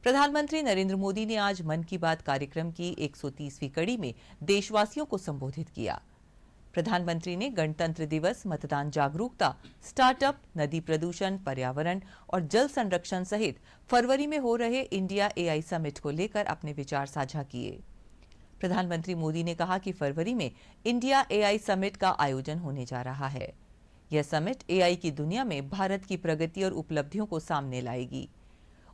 प्रधानमंत्री नरेंद्र मोदी ने आज मन की बात कार्यक्रम की 130वीं कड़ी में देशवासियों को संबोधित किया। प्रधानमंत्री ने गणतंत्र दिवस, मतदान जागरूकता, स्टार्टअप, नदी प्रदूषण, पर्यावरण और जल संरक्षण सहित फरवरी में हो रहे इंडिया एआई समिट को लेकर अपने विचार साझा किए। प्रधानमंत्री मोदी ने कहा कि फरवरी में इंडिया एआई समिट का आयोजन होने जा रहा है। यह समिट एआई की दुनिया में भारत की प्रगति और उपलब्धियों को सामने लाएगी।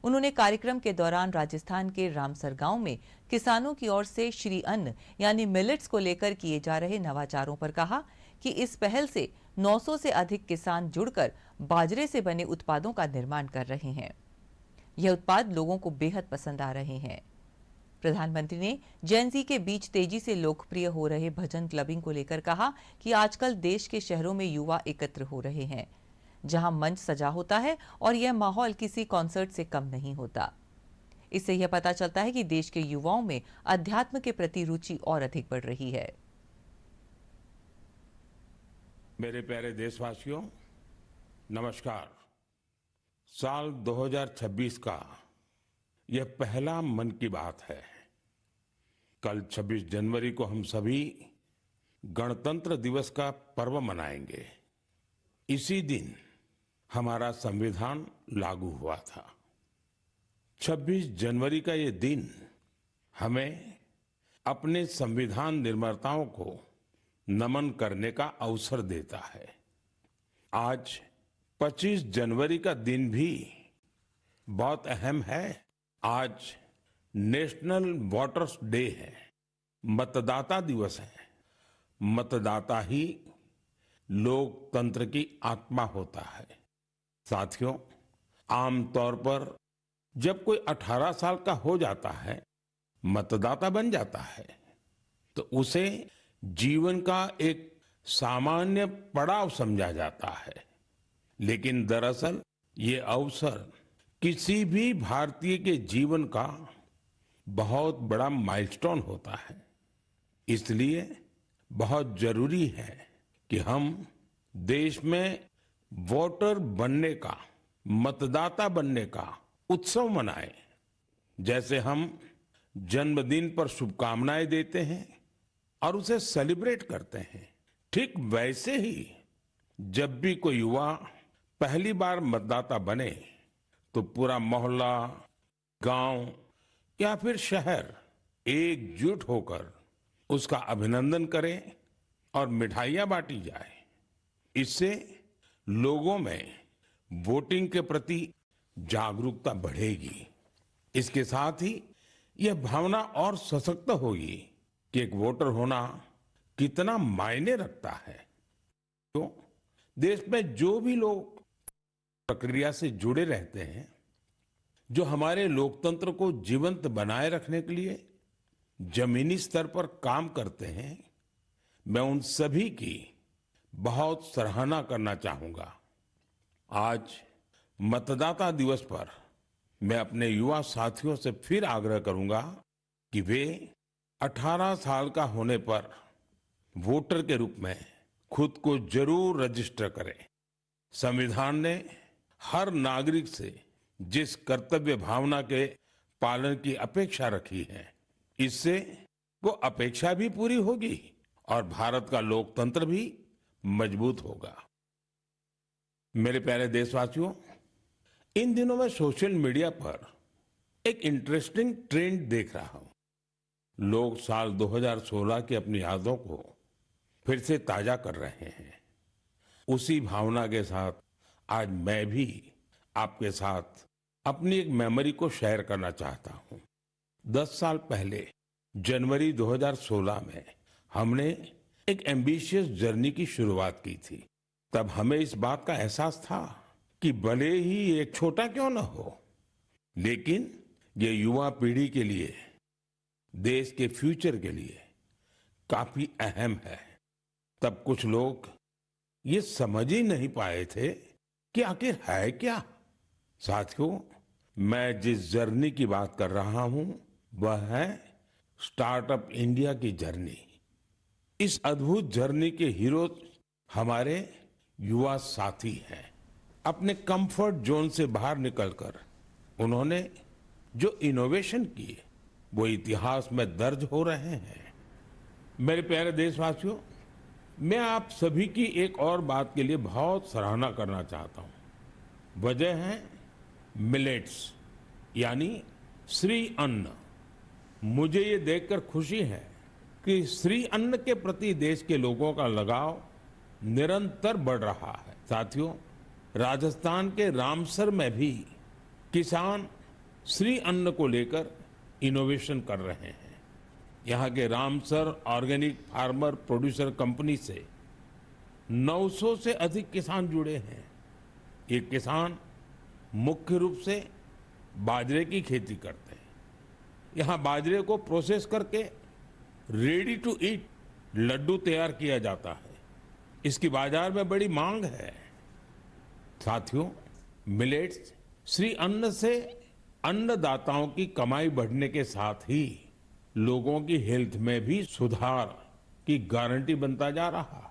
उन्होंने कार्यक्रम के दौरान राजस्थान के रामसर गांव में किसानों की ओर से श्री अन्न यानी मिलेट्स को लेकर किए जा रहे नवाचारों पर कहा कि इस पहल से 900 से अधिक किसान जुड़कर बाजरे से बने उत्पादों का निर्माण कर रहे हैं। यह उत्पाद लोगों को बेहद पसंद आ रहे हैं। प्रधानमंत्री ने जेन ज़ी के बीच तेजी से लोकप्रिय हो रहे भजन क्लबिंग को लेकर कहा कि आजकल देश के शहरों में युवा एकत्र हो रहे हैं, जहां मंच सजा होता है और यह माहौल किसी कॉन्सर्ट से कम नहीं होता। इससे यह पता चलता है कि देश के युवाओं में अध्यात्म के प्रति रुचि और अधिक बढ़ रही है। मेरे प्यारे देशवासियों, नमस्कार। साल 2026 का यह पहला मन की बात है। कल 26 जनवरी को हम सभी गणतंत्र दिवस का पर्व मनाएंगे। इसी दिन हमारा संविधान लागू हुआ था। 26 जनवरी का ये दिन हमें अपने संविधान निर्माताओं को नमन करने का अवसर देता है। आज 25 जनवरी का दिन भी बहुत अहम है। आज नेशनल वोटर्स डे है, मतदाता दिवस है। मतदाता ही लोकतंत्र की आत्मा होता है। साथियों, आमतौर पर जब कोई 18 साल का हो जाता है, मतदाता बन जाता है, तो उसे जीवन का एक सामान्य पड़ाव समझा जाता है। लेकिन दरअसल ये अवसर किसी भी भारतीय के जीवन का बहुत बड़ा माइलस्टोन होता है। इसलिए बहुत जरूरी है कि हम देश में वोटर बनने का, मतदाता बनने का उत्सव मनाएं। जैसे हम जन्मदिन पर शुभकामनाएं देते हैं और उसे सेलिब्रेट करते हैं, ठीक वैसे ही जब भी कोई युवा पहली बार मतदाता बने तो पूरा मोहल्ला, गांव या फिर शहर एकजुट होकर उसका अभिनंदन करें और मिठाइयां बांटी जाए। इससे लोगों में वोटिंग के प्रति जागरूकता बढ़ेगी। इसके साथ ही यह भावना और सशक्त होगी कि एक वोटर होना कितना मायने रखता है। तो देश में जो भी लोग प्रक्रिया से जुड़े रहते हैं, जो हमारे लोकतंत्र को जीवंत बनाए रखने के लिए जमीनी स्तर पर काम करते हैं, मैं उन सभी की बहुत सराहना करना चाहूंगा। आज मतदाता दिवस पर मैं अपने युवा साथियों से फिर आग्रह करूंगा कि वे 18 साल का होने पर वोटर के रूप में खुद को जरूर रजिस्टर करें। संविधान ने हर नागरिक से जिस कर्तव्य भावना के पालन की अपेक्षा रखी है, इससे वो अपेक्षा भी पूरी होगी और भारत का लोकतंत्र भी मजबूत होगा। मेरे प्यारे देशवासियों, इन दिनों मैं सोशल मीडिया पर एक इंटरेस्टिंग ट्रेंड देख रहा हूं। लोग साल 2016 की अपनी यादों को फिर से ताजा कर रहे हैं। उसी भावना के साथ आज मैं भी आपके साथ अपनी एक मेमोरी को शेयर करना चाहता हूं। 10 साल पहले जनवरी 2016 में हमने एक एम्बिशियस जर्नी की शुरुआत की थी। तब हमें इस बात का एहसास था कि भले ही एक छोटा क्यों न हो, लेकिन ये युवा पीढ़ी के लिए, देश के फ्यूचर के लिए काफी अहम है। तब कुछ लोग ये समझ ही नहीं पाए थे कि आखिर है क्या। साथियों, मैं जिस जर्नी की बात कर रहा हूं वह है स्टार्टअप इंडिया की जर्नी। इस अद्भुत जर्नी के हीरो हमारे युवा साथी हैं। अपने कंफर्ट जोन से बाहर निकलकर उन्होंने जो इनोवेशन किए वो इतिहास में दर्ज हो रहे हैं। मेरे प्यारे देशवासियों, मैं आप सभी की एक और बात के लिए बहुत सराहना करना चाहता हूं। वजह है मिलेट्स यानी श्री अन्न। मुझे ये देखकर खुशी है कि श्री अन्न के प्रति देश के लोगों का लगाव निरंतर बढ़ रहा है। साथियों, राजस्थान के रामसर में भी किसान श्री अन्न को लेकर इनोवेशन कर रहे हैं। यहाँ के Ramsar organic farmer producer company से 900 से अधिक किसान जुड़े हैं। ये किसान मुख्य रूप से बाजरे की खेती करते हैं। यहाँ बाजरे को प्रोसेस करके रेडी टू ईट लड्डू तैयार किया जाता है। इसकी बाजार में बड़ी मांग है। साथियों, मिलेट्स श्री अन्न से अन्नदाताओं की कमाई बढ़ने के साथ ही लोगों की हेल्थ में भी सुधार की गारंटी बनता जा रहा है।